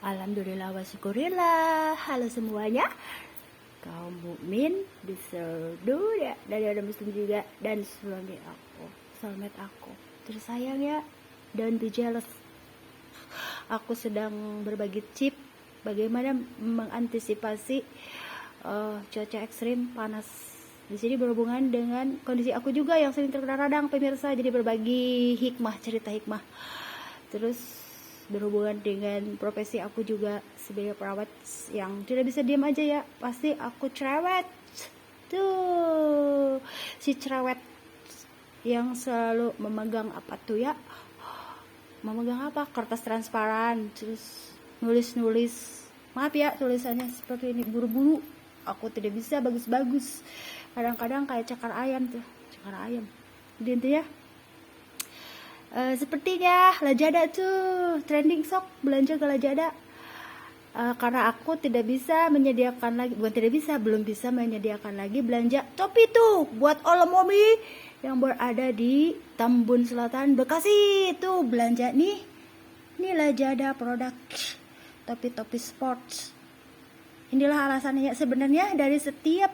Alhamdulillah wa syukurillah. Halo semuanya, kaum mukmin di seluruh dunia, dari ada muslim juga, dan suami aku, soulmate aku tersayang ya. Don't be jealous. Aku sedang berbagi tip bagaimana mengantisipasi cuaca ekstrim panas. Di sini berhubungan dengan kondisi aku juga yang sering terkena radang, pemirsa. Jadi berbagi hikmah, cerita hikmah. Terus berhubungan dengan profesi aku juga sebagai perawat yang tidak bisa diam aja ya, pasti aku cerewet tuh, si cerewet yang selalu memegang apa tuh ya, memegang apa, kertas transparan, terus nulis maaf ya tulisannya seperti ini, buru-buru. Aku tidak bisa bagus-bagus, kadang-kadang kayak cakar ayam. Jadi intinya sepertinya Lazada tuh trending, sok belanja ke Lazada. Karena aku tidak bisa menyediakan lagi, belum bisa menyediakan lagi belanja topi tuh buat all momi yang berada di Tambun Selatan, Bekasi tuh belanja nih Lazada produk topi sports. Inilah alasannya sebenarnya, dari setiap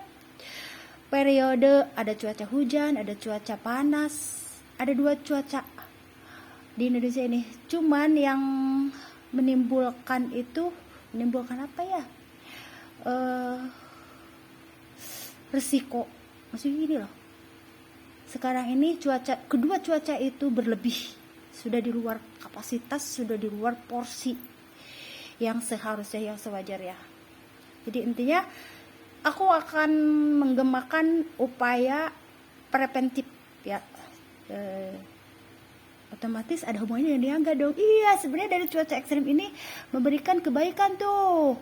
periode ada cuaca hujan, ada cuaca panas, ada dua cuaca di Indonesia ini. Cuman yang menimbulkan apa ya, resiko maksudnya gini loh, sekarang ini kedua cuaca itu berlebih, sudah di luar kapasitas, sudah di luar porsi yang seharusnya, yang sewajarnya. Jadi intinya aku akan menggemakan upaya preventif ya. Otomatis ada hubungannya dengan niaga dong. Iya, sebenarnya dari cuaca ekstrim ini memberikan kebaikan tuh,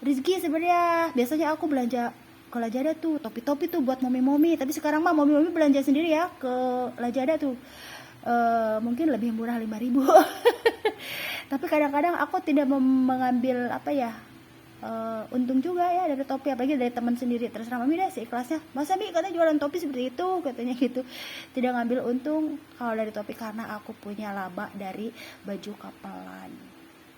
rezeki sebenarnya. Biasanya aku belanja ke Lazada tuh topi-topi tuh buat momi-momi, tapi sekarang mah momi-momi belanja sendiri ya ke Lazada tuh. Mungkin lebih murah 5.000. Tapi kadang-kadang aku tidak mengambil apa ya, untung juga ya dari topi, apalagi dari teman sendiri. Terserah mami deh seikhlasnya. Masa Mi katanya jualan topi seperti itu, katanya gitu. Tidak ngambil untung kalau dari topi, karena aku punya laba dari baju kapelan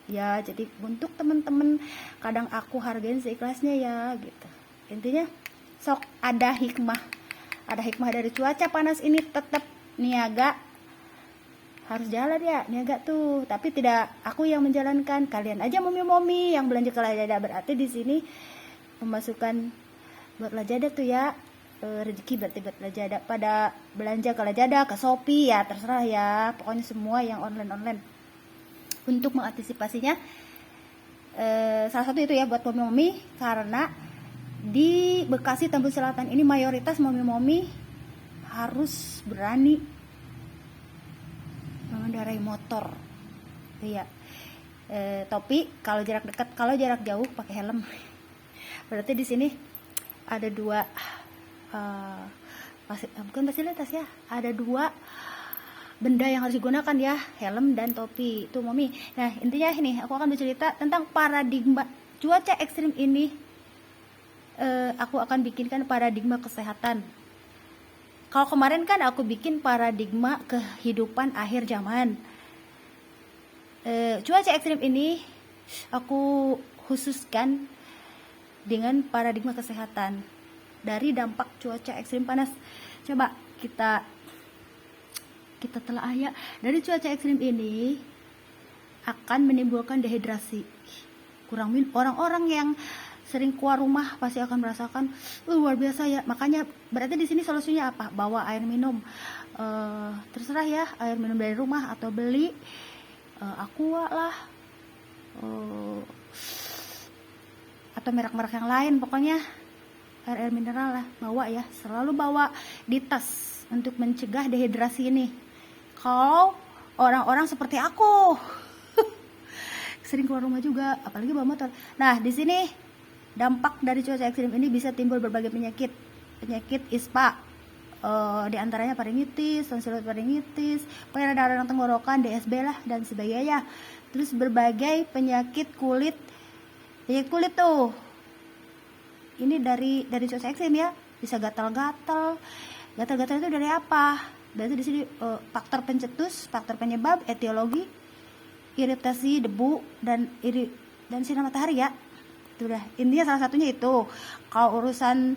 ya. Jadi untuk teman-teman, kadang aku hargain seikhlasnya ya gitu. Intinya sok ada hikmah dari cuaca panas ini. Tetap niaga, harus jalan ya niaga tuh, tapi tidak aku yang menjalankan, kalian aja momi-momi yang belanja ke Lazada. Berarti di sini pemasukan buat Lazada tuh ya, rezeki berarti buat Lazada, pada belanja ke Lazada, ke Shopee ya, terserah ya, pokoknya semua yang online. Untuk mengantisipasinya, salah satu itu ya buat momi-momi, karena di Bekasi Tambun Selatan ini mayoritas momi-momi harus berani mengendarai motor ya. Topi kalau jarak dekat, kalau jarak jauh pakai helm. Berarti di sini ada dua bukan fasilitas ya, ada dua benda yang harus digunakan ya, helm dan topi itu momi. Nah intinya ini aku akan bercerita tentang paradigma cuaca ekstrim ini. Aku akan bikinkan paradigma kesehatan. Kalau kemarin kan aku bikin paradigma kehidupan akhir zaman. Cuaca ekstrim ini aku khususkan dengan paradigma kesehatan dari dampak cuaca ekstrim panas. Coba kita telah ya, dari cuaca ekstrim ini akan menimbulkan dehidrasi, kurang minum. Orang-orang yang sering keluar rumah pasti akan merasakan luar biasa ya. Makanya berarti di sini solusinya apa? Bawa air minum, terserah ya, air minum dari rumah atau beli Aqua lah, atau merek-merek yang lain. Pokoknya air mineral lah, bawa ya, selalu bawa di tas untuk mencegah dehidrasi ini. Kalau orang-orang seperti aku sering keluar rumah juga, apalagi bawa motor. Nah di sini dampak dari cuaca ekstrim ini bisa timbul berbagai penyakit ISPA, di antaranya faringitis, tonsillosis, perdarahan tenggorokan, DSB lah dan sebagainya. Terus berbagai penyakit kulit tuh. Ini dari cuaca ekstrim ya, bisa gatal-gatal itu dari apa? Berarti di sini faktor pencetus, faktor penyebab, etiologi, iritasi debu dan dan sinar matahari ya. Itu udah intinya salah satunya itu. Kalau urusan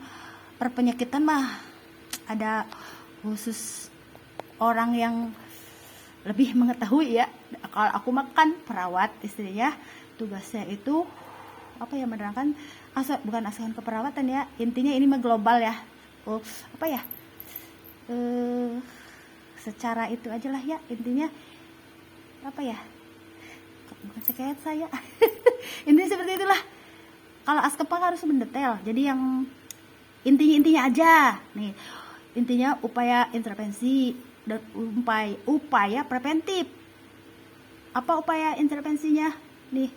perpenyakitan mah ada khusus orang yang lebih mengetahui ya. Kalau aku makan perawat istrinya, tugasnya itu apa ya, menerangkan bukan asuhan keperawatan ya, intinya ini mah global ya. Apa ya, secara itu aja lah ya, intinya apa ya, bukan sekayat saya. Intinya seperti itulah. Kalau askepang harus mendetail, jadi yang intinya aja nih, intinya upaya intervensi dan upaya preventif. Apa upaya intervensinya nih,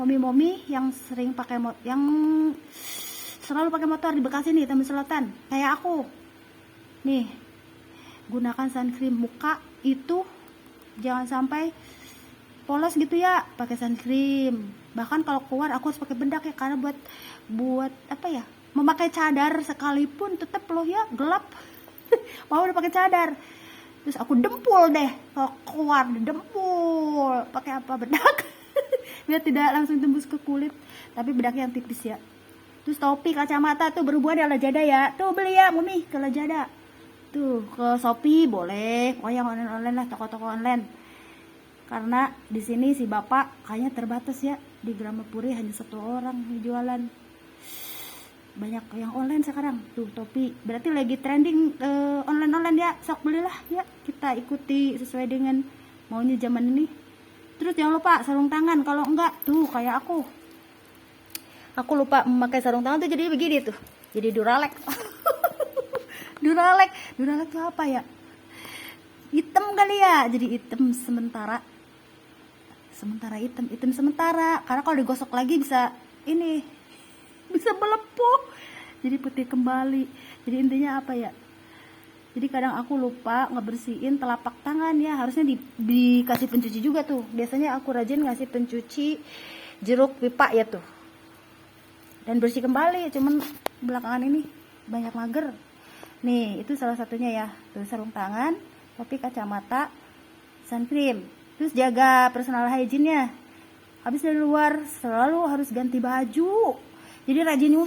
momi-momi yang sering pakai yang selalu pakai motor di Bekasi nih, Tambun Selatan, kayak aku nih, gunakan sunscreen muka itu jangan sampai polos gitu ya, pakai sunscreen. Bahkan kalau keluar aku harus pakai bedak ya, karena buat apa ya, memakai cadar sekalipun tetap loh ya gelap. Mau udah pakai cadar, terus aku dempul deh kalau keluar, dempul pakai apa, bedak. Biar tidak langsung tembus ke kulit, tapi bedaknya yang tipis ya. Terus topi, kacamata tuh berhubungan dengan Lazada ya, tuh beli ya Mumi ke Lazada tuh, ke Shopee boleh, pokoknya yang online lah, toko-toko online. Karena di sini si bapak kayaknya terbatas ya, di Gramapuri hanya 1 orang yang jualan. Banyak yang online sekarang tuh topi, berarti lagi trending online ya, sok belilah ya, kita ikuti sesuai dengan maunya zaman ini. Terus jangan lupa sarung tangan, kalau enggak tuh kayak aku lupa memakai sarung tangan tuh jadi begini tuh, jadi Duralex. Duralex tuh apa ya, hitam kali ya, jadi hitam sementara hitam sementara, karena kalau digosok lagi bisa melepuh jadi putih kembali. Jadi intinya apa ya, jadi kadang aku lupa ngebersihin telapak tangan ya, harusnya dikasih pencuci juga tuh. Biasanya aku rajin ngasih pencuci jeruk pipa ya tuh, dan bersih kembali. Cuman belakangan ini banyak mager nih, itu salah satunya ya tuh, sarung tangan, topi, kacamata, sunscreen. Terus jaga personal hygiene-nya, habis dari luar selalu harus ganti baju, jadi rajin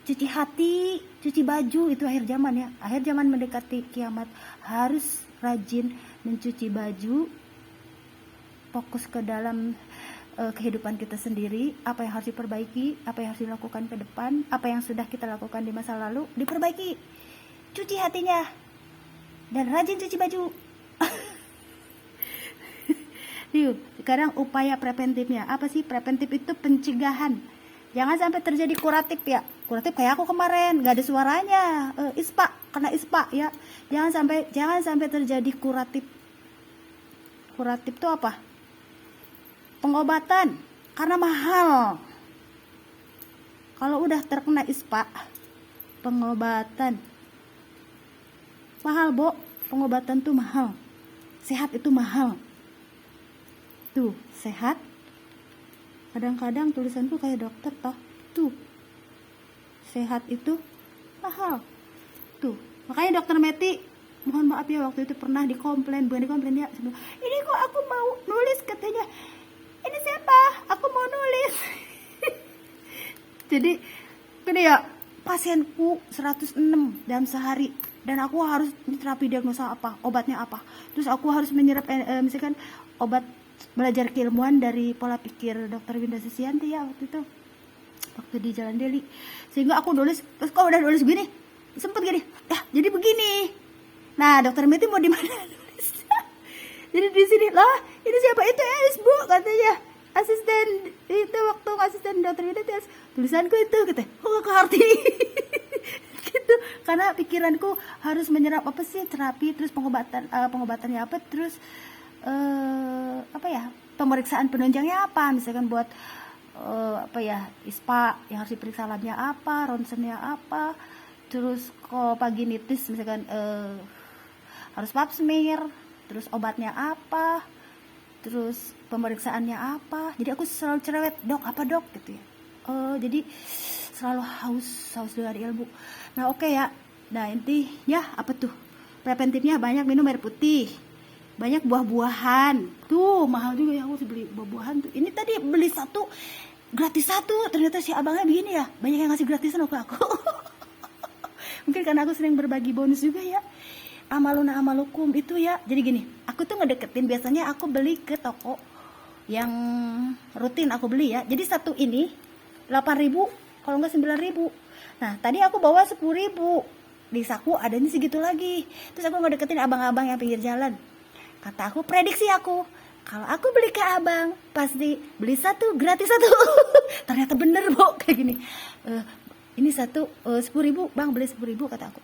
cuci hati, cuci baju. Itu akhir zaman ya, akhir zaman mendekati kiamat, harus rajin mencuci baju, fokus ke dalam kehidupan kita sendiri, apa yang harus diperbaiki, apa yang harus dilakukan ke depan, apa yang sudah kita lakukan di masa lalu diperbaiki, cuci hatinya, dan rajin cuci baju. Yuk, sekarang upaya preventifnya apa sih? Preventif itu pencegahan, jangan sampai terjadi kuratif ya. Kuratif kayak aku kemarin gak ada suaranya, ispa, kena ispa ya. Jangan sampai terjadi kuratif. Kuratif itu apa? Pengobatan, karena mahal. Kalau udah terkena ispa, pengobatan mahal, Bo. Pengobatan tuh mahal. Sehat itu mahal. Tuh, sehat. Kadang-kadang tulisanku kayak dokter toh. Tuh. Sehat itu mahal. Tuh. Makanya dokter Meti, mohon maaf ya, waktu itu pernah bukan dikomplain ya. Ini kok aku mau nulis, katanya. Ini siapa? Aku mau nulis. Jadi gini ya, pasienku 106 dalam sehari, dan aku harus terapi diagnosa apa, obatnya apa. Terus aku harus menyerap misalkan obat, belajar keilmuan dari pola pikir Dr. Winda Susianti ya waktu di Jalan Deli. Sehingga aku nulis, terus kok udah nulis gini, sempet gini, jadi begini. Nah, Dr. Meti mau di mana nulis? Jadi di sini lah, ini siapa? Itu Bu, katanya. Asisten itu, waktu asisten Dr. Winda tulisanku itu, gitu. Oh, gak ngerti. Gitu. Karena pikiranku harus menyerap apa sih terapi, terus pengobatannya apa, terus apa ya, pemeriksaan penunjangnya apa, misalkan buat apa ya, ISPA yang harus diperiksa labnya apa, ronsennya apa, terus kalau vaginitis misalkan harus pap smear, terus obatnya apa, terus pemeriksaannya apa. Jadi aku selalu cerewet, dok apa dok gitu ya. Jadi selalu haus dari ilmu. Nah oke ya, nah intinya apa tuh, preventifnya banyak minum air putih, banyak buah-buahan. Tuh mahal juga ya, aku beli buah-buahan tuh. Ini tadi beli satu gratis satu, ternyata si abangnya begini ya, banyak yang ngasih gratisan ke aku. Mungkin karena aku sering berbagi bonus juga ya. Amaluna amalukum itu ya. Jadi gini, aku tuh ngedeketin, biasanya aku beli ke toko yang rutin aku beli ya. Jadi satu ini 8.000, kalau enggak 9.000. Nah tadi aku bawa 10.000, di saku adanya segitu lagi. Terus aku ngedeketin abang-abang yang pinggir jalan. Kata aku, prediksi aku, kalau aku beli ke abang pasti beli satu gratis satu. Ternyata bener Bu, kayak gini. Ini satu 10.000 bang, beli 10.000 kata aku.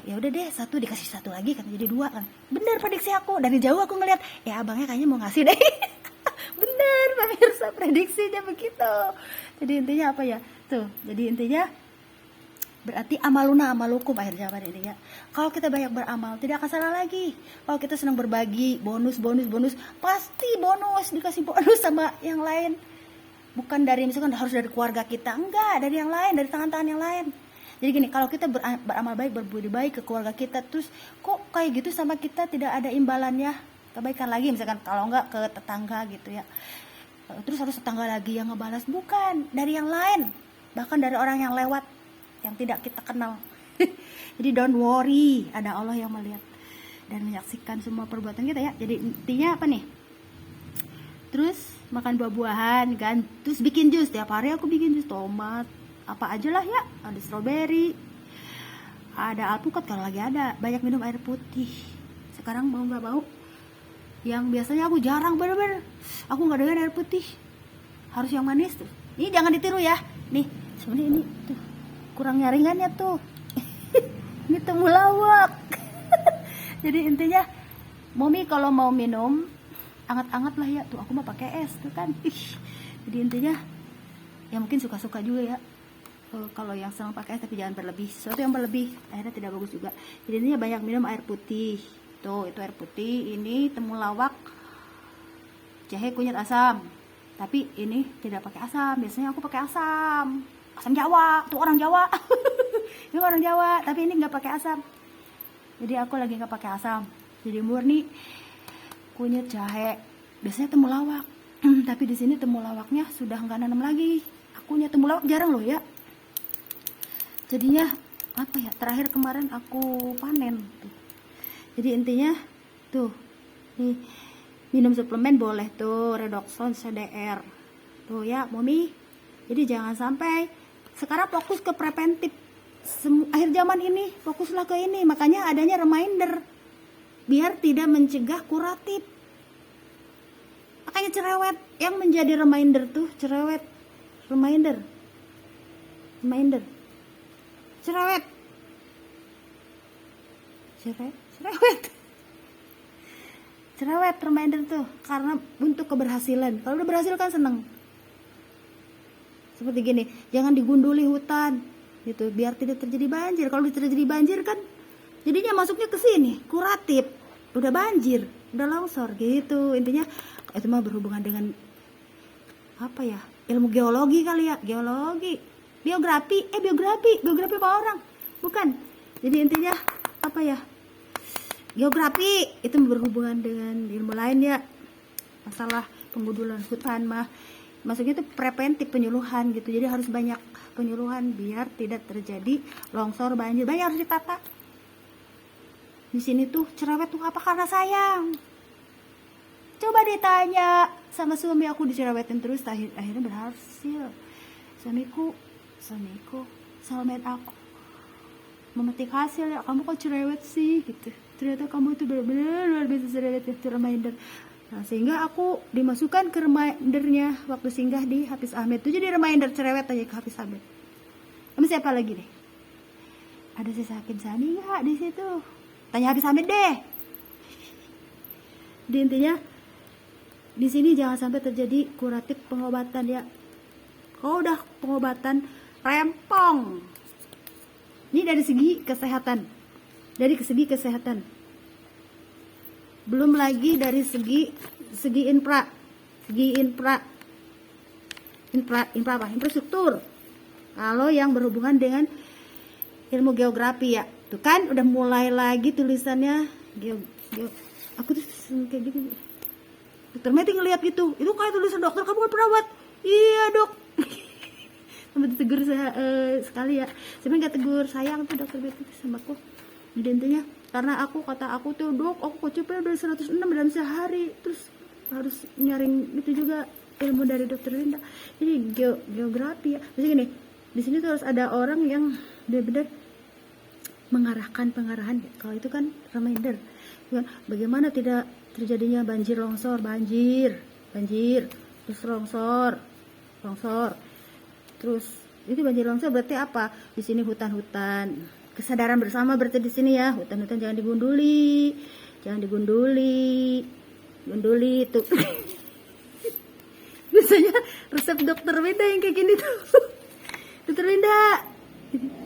Ya udah deh, satu dikasih satu lagi kan, jadi 2 kan. Bener prediksi aku. Dari jauh aku ngeliat, ya abangnya kayaknya mau ngasih deh. Bener pemirsa, prediksinya begitu. Jadi intinya apa ya? Tuh, jadi intinya berarti amaluna amalukum akhir zaman ini ya. Kalau kita banyak beramal tidak akan salah lagi. Kalau kita senang berbagi, bonus, pasti bonus, dikasih bonus sama yang lain. Bukan dari misalkan harus dari keluarga kita, enggak, dari yang lain, dari tangan-tangan yang lain. Jadi gini, kalau kita beramal baik, berbudi baik ke keluarga kita, terus kok kayak gitu sama kita tidak ada imbalannya, kebaikan lagi, misalkan kalau enggak ke tetangga gitu ya. Terus harus tetangga lagi yang ngebalas, bukan, dari yang lain, bahkan dari orang yang lewat yang tidak kita kenal. Jadi don't worry, ada Allah yang melihat dan menyaksikan semua perbuatan kita ya. Jadi intinya apa nih? Terus makan buah-buahan kan, terus bikin jus. Tiap hari aku bikin jus tomat, apa aja lah ya. Ada strawberry, ada alpukat kalau lagi ada. Banyak minum air putih. Sekarang mau nggak mau, yang biasanya aku jarang, bener-bener aku nggak dengan air putih, harus yang manis tuh. Ini jangan ditiru ya. Nih sebenarnya ini tuh kurang nyaringannya tuh. Ini temulawak. Jadi intinya Momi kalau mau minum anget-anget lah ya, tuh aku mah pakai es tuh kan. Jadi intinya ya mungkin suka-suka juga ya. Kalau yang senang pakai es, tapi jangan berlebih. Sesuatu yang berlebih akhirnya tidak bagus juga. Jadi intinya banyak minum air putih. Tuh itu air putih, ini temulawak, jahe kunyit asam. Tapi ini tidak pakai asam. Biasanya aku pakai asam. Asam Jawa, tuh orang Jawa. Ini orang Jawa, tapi ini nggak pakai asam. Jadi aku lagi nggak pakai asam. Jadi murni kunyit, jahe. Biasanya temulawak. Tapi di sini temulawaknya sudah nggak nanam lagi. Akunya temulawak jarang loh ya. Jadinya apa ya? Terakhir kemarin aku panen. Tuh. Jadi intinya tuh, nih minum suplemen boleh tuh, Redoxon, CDR. Tuh ya, Momi. Jadi jangan sampai sekarang fokus ke preventif. Akhir zaman ini fokuslah ke ini. Makanya adanya reminder biar tidak mencegah kuratif. Makanya cerewet yang menjadi reminder tuh, cerewet, reminder, cerewet, cerewet reminder tuh, karena untuk keberhasilan. Kalau udah berhasil kan seneng. Seperti gini, jangan digunduli hutan gitu biar tidak terjadi banjir. Kalau terjadi banjir kan jadinya masuknya ke sini, kuratif. Udah banjir, udah longsor gitu. Intinya itu mah berhubungan dengan apa ya? Ilmu geologi kali ya, geologi. Biografi apa orang? Bukan. Jadi intinya apa ya? Geografi itu berhubungan dengan ilmu lain ya. Masalah penggundulan hutan mah maksudnya itu preventif, penyuluhan gitu. Jadi harus banyak penyuluhan biar tidak terjadi longsor, banjir. Banyak harus ditata. Di sini tuh cerewet tuh apa? Karena sayang. Coba ditanya sama suami aku, dicerewetin terus, akhirnya berhasil. Suamiku soulmate aku memetik hasil ya. Kamu kok cerewet sih gitu. Ternyata kamu itu benar-benar luar biasa cerewet, itu reminder. Nah, sehingga aku dimasukkan ke remindernya waktu singgah di Hafiz Ahmed. Itu jadi reminder cerewet aja ke Hafiz Ahmed. Sama siapa lagi deh? Ada si Sakin Sani nggak di situ? Tanya Hafiz Ahmed deh. Di intinya di sini jangan sampai terjadi kuratif pengobatan ya. Kalau udah pengobatan rempong. Ini dari segi kesehatan. Belum lagi dari segi infrastruktur. Kalau yang berhubungan dengan ilmu geografi ya, tuh kan udah mulai lagi tulisannya aku tuh kayak gini. Dokter Meti ngeliat gitu, itu kayak tulisan dokter, kamu kan perawat. Iya dok. Sampai ditegur sekali ya. Sebenarnya nggak tegur, sayang tuh dokter Meti sama aku. Jadi intinya karena kata aku tuh, dok aku kocipnya udah 106 dalam sehari, terus harus nyaring itu juga ilmu dari dokter Linda. Jadi geografi ya. Terus gini, di sini tuh harus ada orang yang benar-benar mengarahkan pengarahan. Kalau itu kan reminder, bagaimana tidak terjadinya banjir longsor, banjir, terus longsor, terus itu banjir longsor berarti apa? Di sini hutan-hutan, kesadaran bersama berarti di sini ya, hutan-hutan jangan digunduli itu. Biasanya resep dokter Linda yang kayak gini tuh. Dokter Linda,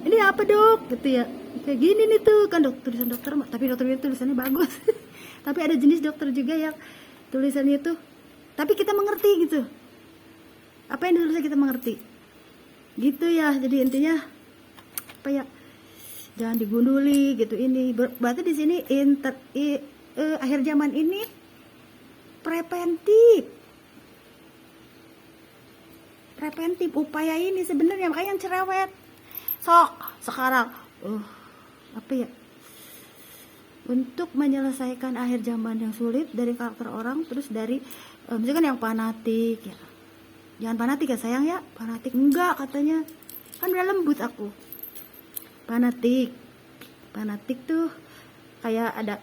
ini apa dok? Gitu ya, kayak gini nih tuh kan tulisan dokter, tapi dokter Linda tulisannya bagus. Tapi ada jenis dokter juga yang tulisannya tuh, tapi kita mengerti gitu. Apa yang ditulisnya kita mengerti. Gitu ya. Jadi intinya apa ya? Jangan digunduli gitu ini. Berarti di sini akhir zaman ini preventif upaya ini sebenarnya, makanya yang cerewet. Sekarang apa ya? Untuk menyelesaikan akhir zaman yang sulit dari karakter orang, terus dari misalkan yang fanatik ya, jangan fanatik ya sayang ya, fanatik enggak katanya, kan udah lembut aku. Fanatik tuh kayak ada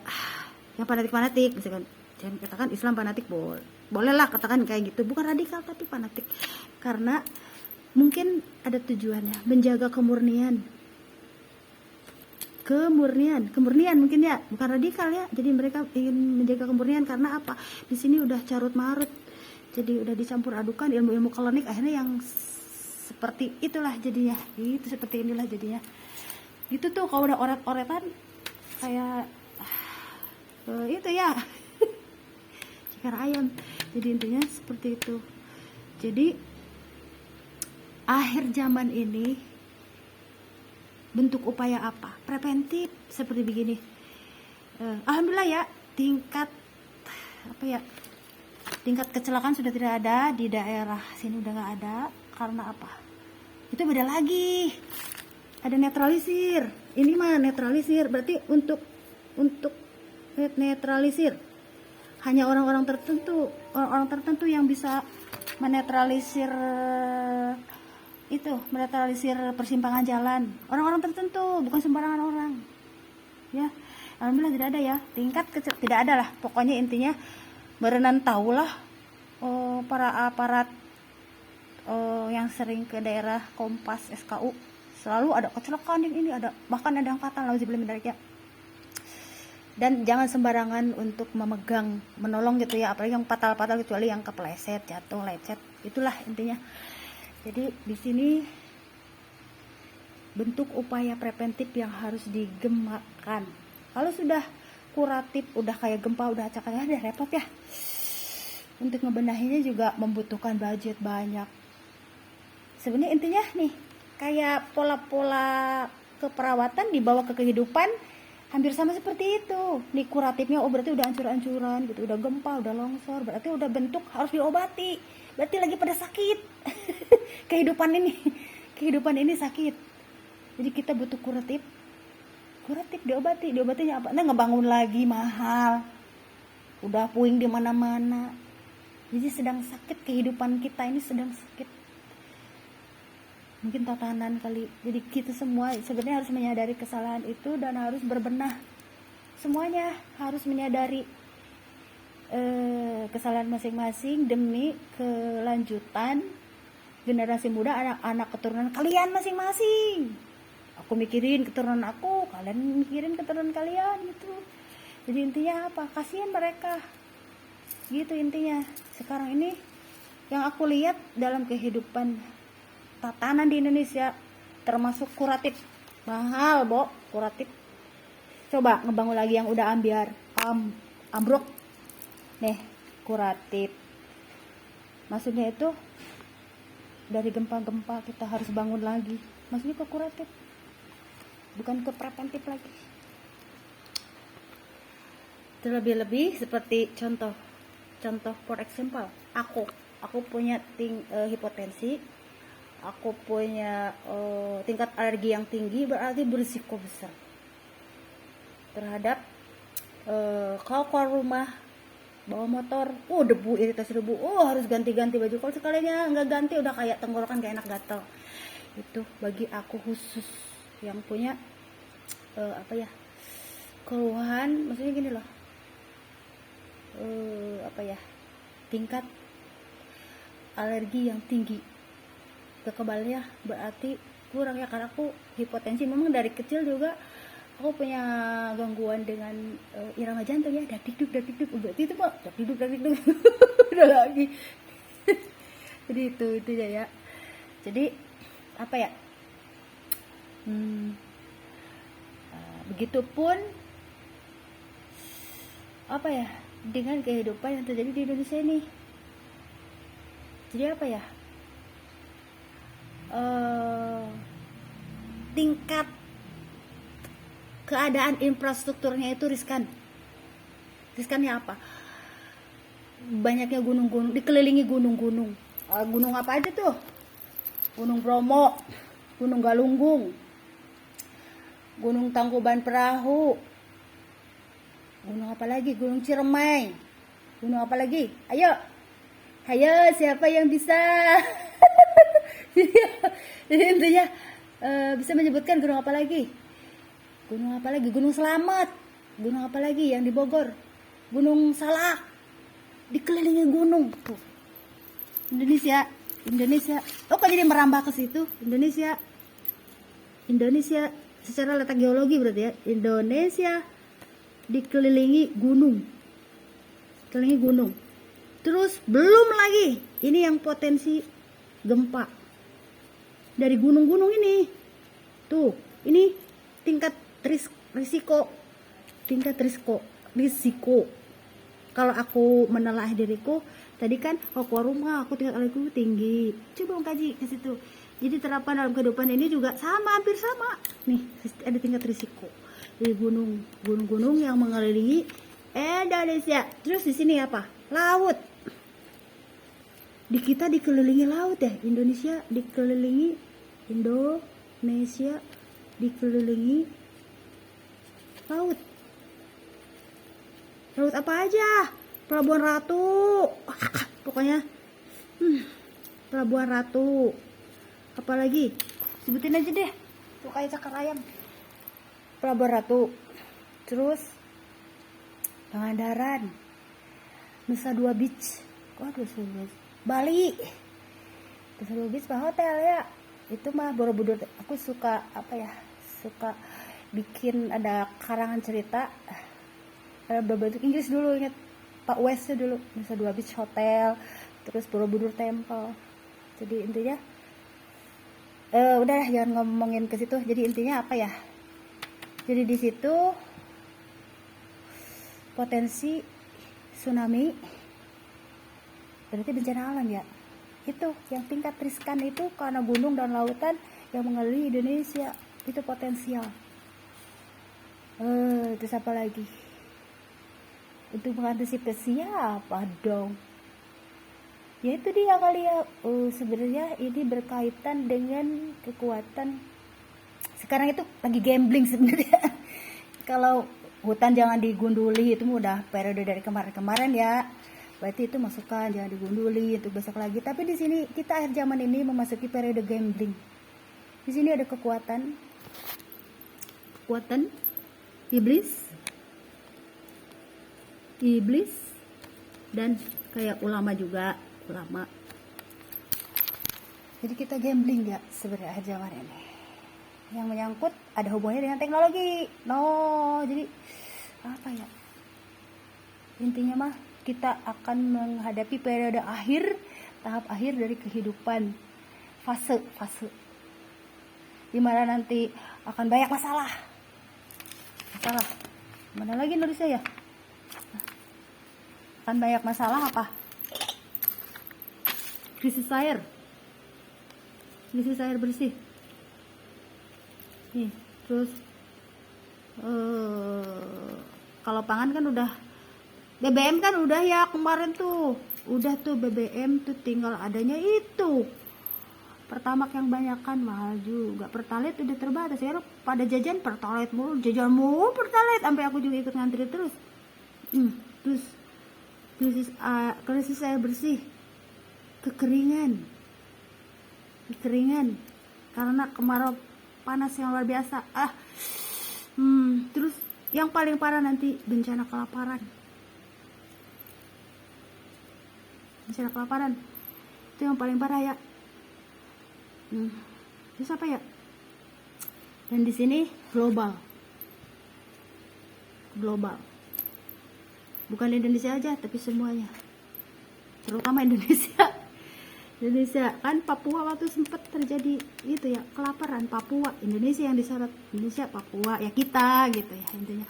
yang fanatik misalkan, jangan katakan Islam fanatik, boleh lah katakan kayak gitu, bukan radikal tapi fanatik, karena mungkin ada tujuannya menjaga kemurnian mungkin ya, bukan radikal ya. Jadi mereka ingin menjaga kemurnian karena apa? Di sini udah carut marut, jadi udah dicampur adukan ilmu-ilmu klinik, akhirnya yang seperti itulah jadinya. Itu seperti inilah jadinya. Gitu tuh kalau udah oret-oretan kayak itu ya. Cikar ayam. Jadi intinya seperti itu. Jadi akhir zaman ini bentuk upaya apa? Preventif seperti begini. Alhamdulillah ya, tingkat kecelakaan sudah tidak ada di daerah sini, udah nggak ada. Karena apa? Itu beda lagi. Ada netralisir. Ini mah netralisir, berarti untuk netralisir hanya orang-orang tertentu yang bisa menetralisir persimpangan jalan, orang-orang tertentu, bukan sembarangan orang ya. Alhamdulillah tidak ada ya, tingkat kecil tidak ada lah, pokoknya intinya berenan tahulah para aparat yang sering ke daerah Kompas SKU, selalu ada kecelakaan ini, ada bahkan ada yang fatal, nauzubillah min dzalik ya. Dan jangan sembarangan untuk menolong gitu ya, apalagi yang fatal-fatal, kecuali yang kepleset, jatuh, lecet, itulah intinya. Jadi di sini bentuk upaya preventif yang harus digemakan. Kalau sudah kuratif, udah kayak gempa, udah acak-acak, udah repot ya. Untuk ngebenahinya juga membutuhkan budget banyak. Sebenarnya intinya nih, kayak pola-pola keperawatan dibawa ke kehidupan hampir sama seperti itu. Nih kuratifnya, berarti udah ancur-ancuran gitu, udah gempa, udah longsor, berarti udah bentuk harus diobati. Berarti lagi pada sakit. kehidupan ini sakit. Jadi kita butuh kuratif diobatinya apa? Nah, ngebangun lagi mahal, udah puing di mana-mana. Jadi sedang sakit, kehidupan kita ini sedang sakit, mungkin tatanan kali. Jadi kita semua sebenarnya harus menyadari kesalahan itu dan harus berbenah. Semuanya harus menyadari kesalahan masing-masing demi kelanjutan generasi muda, anak-anak keturunan kalian masing-masing. Aku mikirin keturunan aku, kalian mikirin keturunan kalian gitu. Jadi intinya apa? Kasihan mereka. Gitu intinya. Sekarang ini yang aku lihat dalam kehidupan tatanan di Indonesia, termasuk kuratif, mahal kuratif. Coba ngebangun lagi yang udah ambruk. Nih, kuratif. Maksudnya itu dari gempa-gempa kita harus bangun lagi. Maksudnya ke kuratif, bukan ke preventif lagi. Terlebih-lebih seperti contoh for example, aku punya hipotensi, aku punya tingkat alergi yang tinggi, berarti berisiko besar terhadap kalau keluar rumah bawa motor, debu, iritasi debu, harus ganti-ganti baju. Kalau sekalinya nggak ganti udah kayak tenggorokan gak enak, gatal. Itu bagi aku khusus yang punya keluhan, maksudnya gini loh, tingkat alergi yang tinggi, kekebalannya berarti kurang ya, karena aku hipotensi. Memang dari kecil juga aku punya gangguan dengan irama jantung ya, dak dikduk berarti itu Pak, dak dikduk udah lagi. Jadi itu ya. Jadi begitupun dengan kehidupan yang terjadi di Indonesia ini. Jadi tingkat keadaan infrastrukturnya itu riskan. Riskannya apa? Banyaknya gunung-gunung, dikelilingi gunung-gunung. Gunung apa aja tuh? Gunung Bromo, Gunung Galunggung, Gunung Tangkuban Perahu, gunung apa lagi? Gunung Ciremai, gunung apa lagi? Ayo siapa yang bisa? Jadi intinya bisa menyebutkan gunung apa lagi? Gunung Selamat, gunung apa lagi yang di Bogor? Gunung Salak, dikelilingi gunung tuh. Indonesia. Kok jadi merambah ke situ? Indonesia secara letak geologi berarti ya. Indonesia dikelilingi gunung. Terus belum lagi ini yang potensi gempa dari gunung-gunung ini. Tuh, ini tingkat risiko. Kalau aku menelaah diriku, tadi kan keluar rumah aku tingkat alergiku tinggi. Coba kaji ke situ. Jadi terapan dalam kehidupan ini juga hampir sama. Nih, ada tingkat risiko. Di gunung-gunung yang mengelilingi Indonesia. Terus di sini apa? Laut. Di kita dikelilingi laut ya. Indonesia dikelilingi laut. Laut apa aja? Pelabuhan Ratu. Pokoknya Pelabuhan Ratu. Apalagi? Sebutin aja deh. Tuh kayak cakar ayam. Pelabuhan Ratu. Terus Pangandaran. Nusa Dua Beach. Bali. Nusa Dua Beach mah hotel ya. Itu mah Borobudur. Aku suka suka bikin ada karangan cerita berbentuk Inggris dulu, ingat Pak Westnya dulu. Nusa Dua Beach Hotel, terus Borobudur Temple. Jadi intinya udahlah jangan ngomongin ke situ. Jadi intinya jadi di situ potensi tsunami berarti bencana alam ya. Itu yang tingkat riskan itu karena gunung dan lautan yang mengelilingi Indonesia, itu potensial. Terus apa lagi? Untuk mengantisipasi apa dong? Ya itu dia kali ya. Sebenarnya ini berkaitan dengan kekuatan. Sekarang itu lagi gambling sebenarnya. Kalau hutan jangan digunduli itu udah periode dari kemarin-kemarin ya. Berarti itu masukan jangan digunduli untuk besok lagi. Tapi di sini kita akhir zaman ini memasuki periode gambling. Di sini ada kekuatan iblis dan kayak ulama. Jadi kita gambling ya sebenarnya akhir zaman ini. Yang menyangkut ada hubungannya dengan teknologi. Jadi intinya mah kita akan menghadapi periode tahap akhir dari kehidupan, fase dimana nanti akan banyak masalah. Mana lagi Indonesia ya? Akan banyak masalah apa? Krisis air bersih nih. Terus kalau pangan kan udah BBM kan udah ya kemarin tuh, udah tuh BBM tuh tinggal adanya itu. Pertamax yang banyak kan mahal juga, Pertalite udah terbatas ya, pada jajan Pertalite mulu, jajan mulu Pertalite, sampai aku juga ikut ngantri terus. Terus krisis air bersih, kekeringan karena kemarau panas yang luar biasa. Terus yang paling parah nanti bencana kelaparan itu yang paling parah ya. Terus apa ya, dan di sini global, bukan Indonesia aja tapi semuanya, terutama Indonesia kan. Papua waktu sempat terjadi itu ya, kelaparan. Papua, Indonesia yang disorot, Indonesia, Papua ya, kita gitu ya intinya.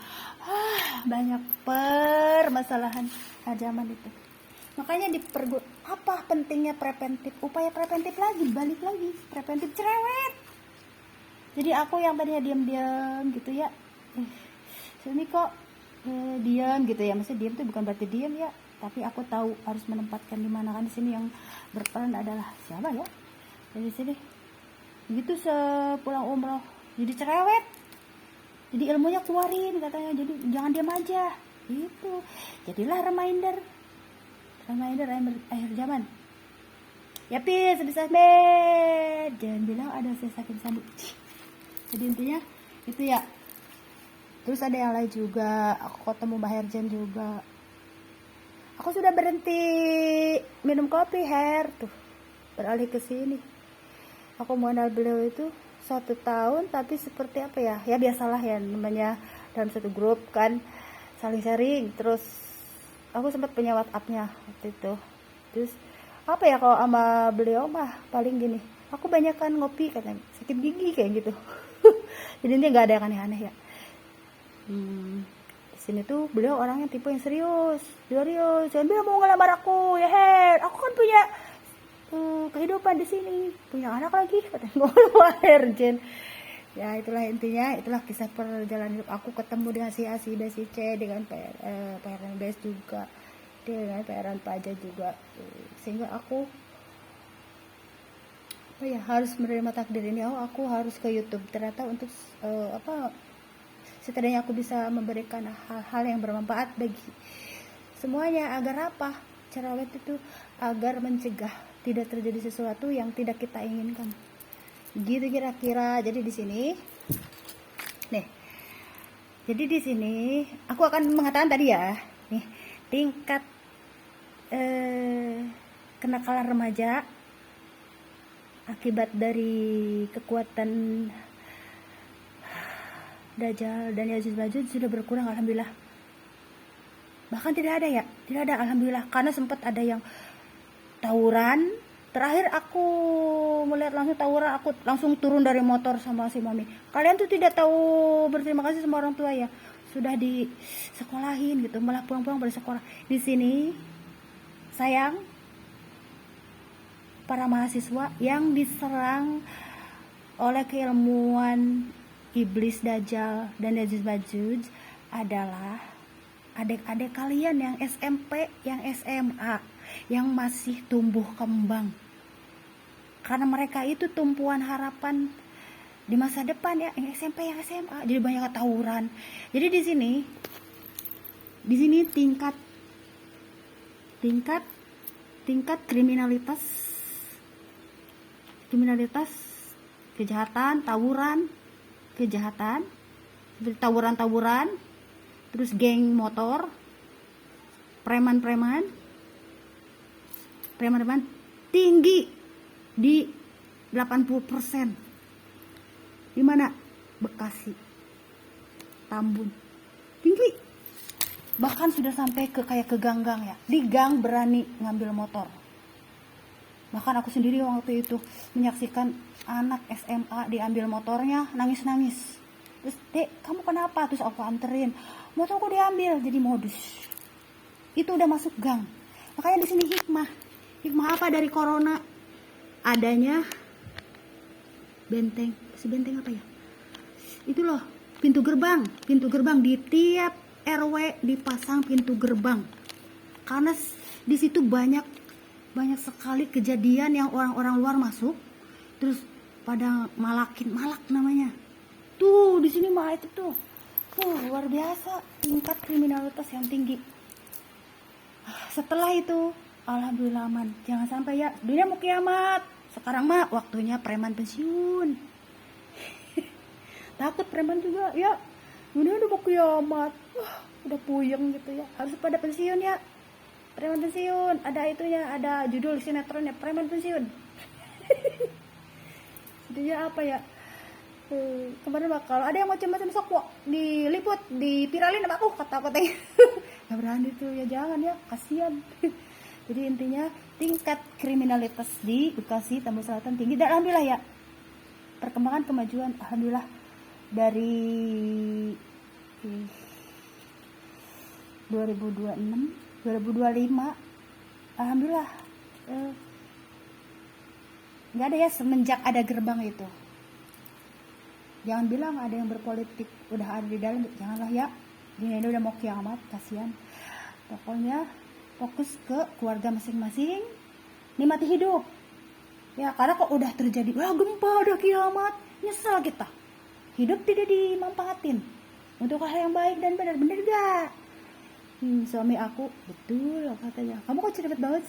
Banyak permasalahan zaman itu. Makanya apa pentingnya preventif, upaya preventif lagi, balik lagi preventif cerewet. Jadi aku yang tadinya diam-diam gitu ya, ini kok diam gitu ya, maksudnya diam tuh bukan berarti diam ya, tapi aku tahu harus menempatkan di mana. Kan di sini yang berperan adalah siapa ya, dari sini begitu sepulang umroh jadi cerewet, jadi ilmunya keluarin katanya, jadi jangan diam aja itu. Jadilah reminder akhir zaman ya, Pis bisa jangan bilang ada saya sakit sandi. Jadi intinya itu ya. Terus ada yang lain juga, aku ketemu Mbak Herjan juga. Aku sudah berhenti minum kopi, tuh beralih ke sini. Aku mengenal beliau itu 1 tahun, tapi seperti apa ya, ya biasalah ya namanya dalam satu grup kan, saling sharing. Terus aku sempat punya WhatsApp-nya waktu itu. Terus apa ya, kalau sama beliau mah paling gini, aku banyak kan ngopi katanya, sakit gigi kayak gitu. Jadi ini nggak ada yang aneh-aneh ya. Di sini tuh beliau orangnya tipe yang serius. Jangan bilang mau ngelamar aku ya, aku kan punya kehidupan di sini, punya anak lagi katanya. Ngomong Jen. Ya itulah intinya, itulah kisah perjalanan hidup aku, ketemu dengan si A, si B, si C, dengan PRN BES juga, dengan PRN Pajak juga, sehingga aku harus menerima takdir ini. Aku harus ke YouTube ternyata untuk setidaknya aku bisa memberikan hal-hal yang bermanfaat bagi semuanya. Agar apa? Cerewet itu agar mencegah tidak terjadi sesuatu yang tidak kita inginkan. Gitu kira-kira. Jadi di sini nih. Jadi di sini aku akan mengatakan tadi ya, nih tingkat kenakalan remaja akibat dari kekuatan Dajjal dan Yajuj Majuj sudah berkurang, alhamdulillah. Bahkan tidak ada alhamdulillah, karena sempat ada yang tawuran. Terakhir aku melihat langsung tawuran, aku langsung turun dari motor sama si mami. Kalian tuh tidak tahu berterima kasih sama orang tua ya, sudah disekolahin gitu, malah pulang-pulang pada sekolah. Di sini sayang para mahasiswa yang diserang oleh keilmuan iblis Dajjal dan Yajuj Majuj adalah adik-adik kalian yang SMP, yang SMA, yang masih tumbuh kembang. Karena mereka itu tumpuan harapan di masa depan ya, yang SMP, yang SMA. Jadi banyak tawuran. Jadi di sini tingkat kriminalitas, kejahatan, tawuran, terus geng motor, preman tinggi di 80%. Di mana? Bekasi, Tambun, tinggi. Bahkan sudah sampai ke gang-gang ya. Di gang berani ngambil motor. Bahkan aku sendiri waktu itu menyaksikan anak SMA diambil motornya, nangis-nangis. Terus, "Dek, kamu kenapa?" Terus aku anterin. "Motorku diambil." Jadi modus. Itu udah masuk gang. Makanya di sini hikmah apa dari corona? Adanya benteng apa ya? Itu loh, pintu gerbang di tiap RW dipasang pintu gerbang. karena di situ banyak sekali kejadian yang orang-orang luar masuk terus pada malak namanya tuh. Di sini mah itu tuh luar biasa tingkat kriminalitas yang tinggi. Setelah itu alhamdulillah aman. Jangan sampai ya dunia mau kiamat. Sekarang mah waktunya preman pensiun. Takut preman juga ya, dunia udah mau kiamat. Udah puyeng gitu ya, harus pada pensiun ya. Preman pensiun, ada itunya, ada judul sinetronnya preman pensiun. Jadinya apa ya, kemarin kalau ada yang macam-macam sok diliput, dipiralin sama aku kata-katanya. Gak berani tuh ya, jangan ya, kasihan. Jadi intinya tingkat kriminalitas di Bekasi Tambun Selatan tinggi dan alhamdulillah ya, perkembangan kemajuan alhamdulillah dari 2026 2025 alhamdulillah nggak ada ya semenjak ada gerbang itu. Jangan bilang ada yang berpolitik udah ada di dalam, janganlah ya. Ini udah mau kiamat, kasihan. Pokoknya fokus ke keluarga masing-masing, nikmati hidup ya, karena kok udah terjadi gempa, udah kiamat, nyesal kita. Hidup tidak dimanfaatin untuk hal yang baik dan benar-benar gak. Suami aku betul katanya, kamu kok cerewet banget sih.